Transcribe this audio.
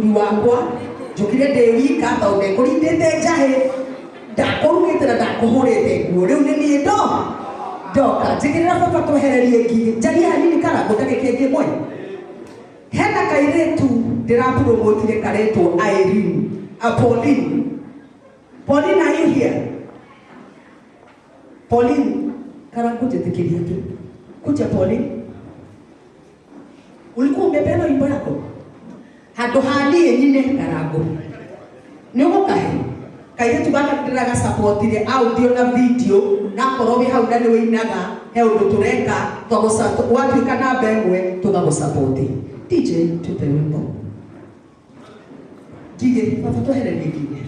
wakwa njukire ndewika tonde kurindite njahe ndakurugite na ndakuhurite nguo riu ni nie ndoka njigirira baba twehererie ngi njagi hanini kana ngutagike ngi mwe hena kairetu ndirapromotire karetwo Irene Pauline, are you here? Pauline, kana kujetikiria tu kuja Pauline, ulikuwa umebeba wimbo yako handu handie nyine karago ni ugukahe kairetu baka ndiraga supportire audio na video na korobi hau ndani winaga he undu tureka twagusato watuika na mbemwe tugagusupport DJ tupe wimbo Gige baba twehererie Gige